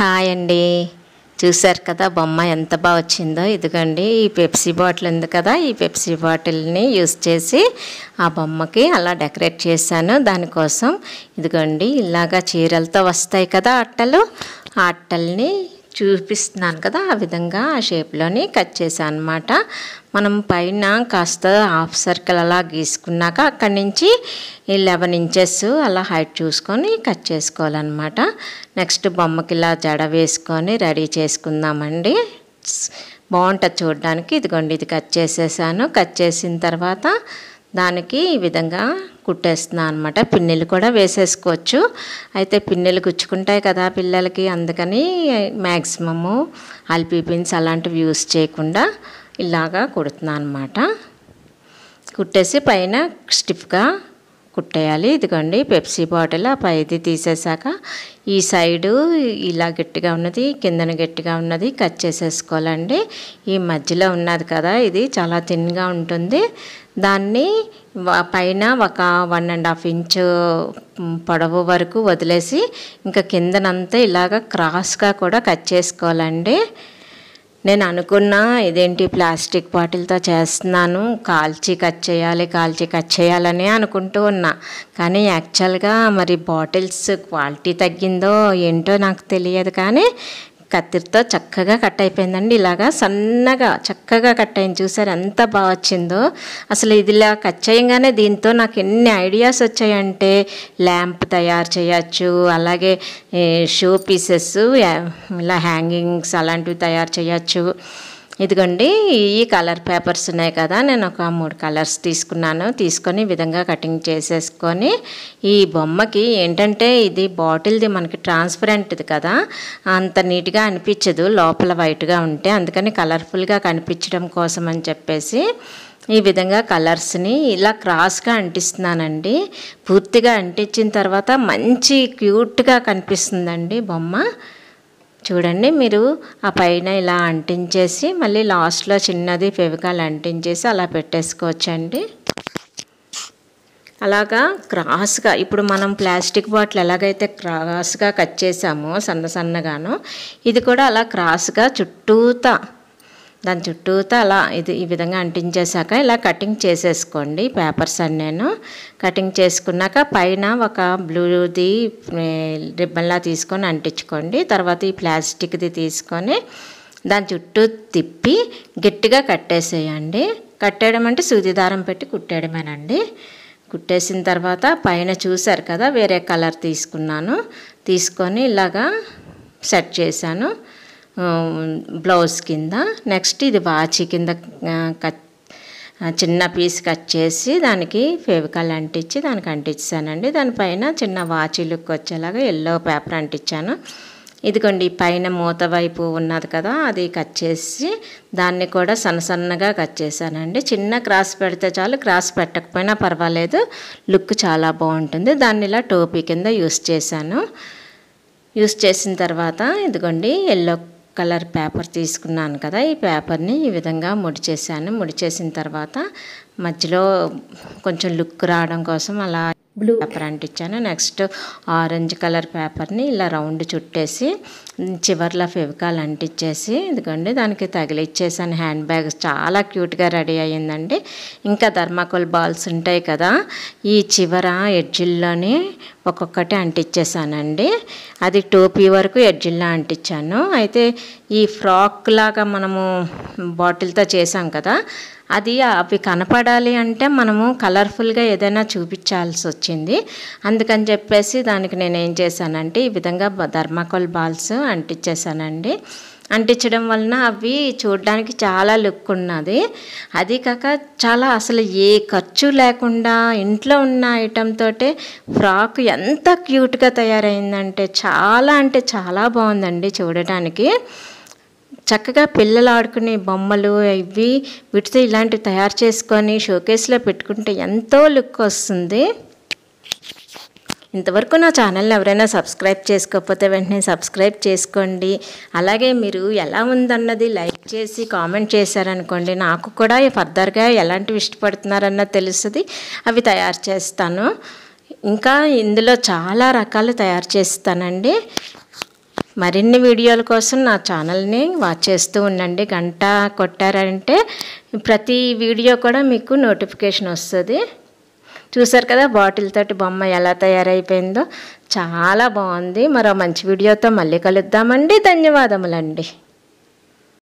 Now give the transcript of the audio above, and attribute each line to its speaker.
Speaker 1: Hi అండి. చూసారు కదా బొమ్మ ఎంత బాగా వచ్చిందో. ఇదిగోండి ఈ పెప్సీ బాటిల్ ఉంది కదా, ఈ పెప్సీ బాటిల్ని యూస్ చేసి ఆ బొమ్మకి అలా డెకరేట్ చేశాను. దానికోసం ఇదిగోండి ఇలాగా చీరలతో వస్తాయి కదా అట్టలు, ఆ అట్టల్ని చూపిస్తున్నాను కదా, ఆ విధంగా ఆ షేప్లోని కట్ చేశాను అనమాట. మనం పైన కాస్త హాఫ్ సర్కిల్ అలా గీసుకున్నాక అక్కడి నుంచి 11 ఇంచెస్ అలా హైట్ చూసుకొని కట్ చేసుకోవాలన్నమాట. నెక్స్ట్ బొమ్మకి ఇలా జడ వేసుకొని రెడీ చేసుకుందామండి. బాగుంటుంది చూడడానికి. ఇదిగోండి ఇది కట్ చేసేసాను. కట్ చేసిన తర్వాత దానికి ఈ విధంగా కుట్టేస్తున్నాను అనమాట. పిన్నులు కూడా వేసేసుకోవచ్చు. అయితే పిన్నులు గుచ్చుకుంటాయి కదా పిల్లలకి, అందుకని మ్యాక్సిమము అల్పీ పిన్స్ అలాంటివి యూస్ చేయకుండా ఇలాగా కుడుతున్నాను అనమాట. కుట్టేసి పైన స్టిఫ్గా కుట్టేయాలి. ఇదిగోండి పెప్సీ బాటిల్ ఆ పైది తీసేసాక ఈ సైడు ఇలా గట్టిగా ఉన్నది, కిందన గట్టిగా ఉన్నది కట్ చేసేసుకోవాలండి. ఈ మధ్యలో ఉన్నది కదా ఇది చాలా థిన్గా ఉంటుంది. దాన్ని పైన ఒక 1.5 ఇంచు పొడవు వరకు వదిలేసి ఇంకా కిందనంతా ఇలాగ క్రాస్గా కూడా కట్ చేసుకోవాలండి. నేను అనుకున్నా ఇదేంటి ప్లాస్టిక్ బాటిల్తో చేస్తున్నాను, కాల్చి కట్ చేయాలని అనుకుంటూ ఉన్నా. కానీ యాక్చువల్గా మరి బాటిల్స్ క్వాలిటీ తగ్గిందో ఏంటో నాకు తెలియదు, కానీ కత్తిరితో చక్కగా కట్ అయిపోయిందండి. ఇలాగా సన్నగా చక్కగా కట్ అయింది. చూసారు ఎంత బాగా వచ్చిందో. అసలు ఇది ఇలా కట్ చేయగానే దీంతో నాకు ఎన్ని ఐడియాస్ వచ్చాయంటే, ల్యాంప్ తయారు చేయొచ్చు, అలాగే షో పీసెస్ ఇలా హ్యాంగింగ్స్ అలాంటివి తయారు చేయొచ్చు. ఇదిగోండి ఈ కలర్ పేపర్స్ ఉన్నాయి కదా, నేను ఒక 3 కలర్స్ తీసుకొని ఈ విధంగా కటింగ్ చేసేసుకొని, ఈ బొమ్మకి ఏంటంటే ఇది బాటిల్ది మనకి ట్రాన్స్పరెంట్ది కదా, అంత నీట్గా అనిపించదు లోపల వైట్గా ఉంటే, అందుకని కలర్ఫుల్గా కనిపించడం కోసం అని చెప్పేసి ఈ విధంగా కలర్స్ని ఇలా క్రాస్గా అంటిస్తున్నానండి. పూర్తిగా అంటించిన తర్వాత మంచి క్యూట్గా కనిపిస్తుందండి బొమ్మ. చూడండి మీరు ఆ పైన ఇలా అంటించేసి మళ్ళీ లాస్ట్లో చిన్నది ఫెవికాల్ అంటించేసి అలా పెట్టేసుకోవచ్చండి. అలాగా క్రాస్గా ఇప్పుడు మనం ప్లాస్టిక్ బాటిల్ ఎలాగైతే క్రాస్గా కట్ చేసామో సన్నగాను, ఇది కూడా అలా క్రాస్గా దాని చుట్టూతా అలా ఈ విధంగా అంటించేసాక ఇలా కటింగ్ చేసేసుకోండి పేపర్స్ అని. నేను కటింగ్ చేసుకున్నాక పైన ఒక బ్లూది రిబ్బన్లా తీసుకొని అంటించుకోండి. తర్వాత ఈ ప్లాస్టిక్ది తీసుకొని దాని చుట్టూ తిప్పి గట్టిగా కట్టేసేయండి. కట్టేయడం అంటే సూది దారం పెట్టి కుట్టేయడమేనండి. కుట్టేసిన తర్వాత పైన చూసారు కదా వేరే కలర్ తీసుకొని ఇలాగా సెట్ చేశాను బ్లౌజ్ కింద. నెక్స్ట్ ఇది వాచి కింద చిన్న పీస్ కట్ చేసి దానికి ఫెవికాల్ అంటించి దానికి అంటించానండి. దానిపైన చిన్న వాచి లుక్ వచ్చేలాగా ఎల్లో పేపర్ అంటించాను. ఇదిగోండి పైన మూత వైపు ఉన్నది కదా, అది కట్ చేసి దాన్ని కూడా సన్నగా కట్ చేశానండి. చిన్న క్రాస్ పెడితే చాలు, క్రాస్ పెట్టకపోయినా పర్వాలేదు, లుక్ చాలా బాగుంటుంది. దాన్ని ఇలా టోపీ కింద యూస్ చేసిన తర్వాత ఇదిగోండి ఎల్లో కలర్ పేపర్ తీసుకున్నాను కదా, ఈ పేపర్ని ఈ విధంగా ముడిచేసిన తర్వాత మధ్యలో కొంచెం లుక్ రావడం కోసం అలా బ్లూ పేపర్ అంటించాను. నెక్స్ట్ ఆరెంజ్ కలర్ పేపర్ని ఇలా రౌండ్ చుట్టేసి చివర్లో ఫెవికాల్ అంటించేసి ఇదిగోండి దానికి తగిలిచ్చేసాను. హ్యాండ్ బ్యాగ్ చాలా క్యూట్గా రెడీ అయ్యిందండి. ఇంకా థర్మాకోల్ బాల్స్ ఉంటాయి కదా, ఈ చివర ఎడ్జిల్లోని ఒక్కొక్కటి అంటించేసానండి. అది టోపీ వరకు ఎడ్జిల్లో అంటించాను. అయితే ఈ ఫ్రాక్ లాగా మనము బాటిల్తో చేసాం కదా, అవి కనపడాలి అంటే మనము కలర్ఫుల్గా ఏదైనా చూపించాల్సి వచ్చింది. అందుకని చెప్పేసి దానికి నేను ఏం చేశానంటే ఈ విధంగా థర్మాకోల్ బాల్స్ అంటించేసానండి. అంటించడం వలన అవి చూడడానికి చాలా లుక్ ఉన్నది. అది కాక చాలా అసలు ఏ ఖర్చు లేకుండా ఇంట్లో ఉన్న ఐటెం తోటే ఫ్రాక్ ఎంత క్యూట్గా తయారైందంటే చాలా బాగుందండి చూడటానికి. చక్కగా పిల్లలు ఆడుకునే బొమ్మలు వీటితో ఇలాంటివి తయారు చేసుకొని షోకేస్లో పెట్టుకుంటే ఎంతో లుక్ వస్తుంది. ఇంతవరకు నా ఛానల్ని ఎవరైనా సబ్స్క్రైబ్ చేసుకోకపోతే వెంటనే సబ్స్క్రైబ్ చేసుకోండి. అలాగే మీరు ఎలా ఉందన్నది లైక్ చేసి కామెంట్ చేశారనుకోండి, నాకు కూడా ఫర్దర్గా ఎలాంటివి ఇష్టపడుతున్నారన్నది తెలుస్తుంది, అవి తయారు చేస్తాను. ఇంకా ఇందులో చాలా రకాలు తయారు చేస్తానండి. మరిన్ని వీడియోల కోసం నా ఛానల్ని వాచ్ చేస్తూ ఉండండి. గంట కొట్టారంటే ప్రతి వీడియో కూడా మీకు నోటిఫికేషన్ వస్తుంది. చూసారు కదా బాటిల్ తోటి బొమ్మ ఎలా తయారైపోయిందో, చాలా బాగుంది. మరో మంచి వీడియోతో మళ్ళీ కలుద్దామండి. ధన్యవాదములండి.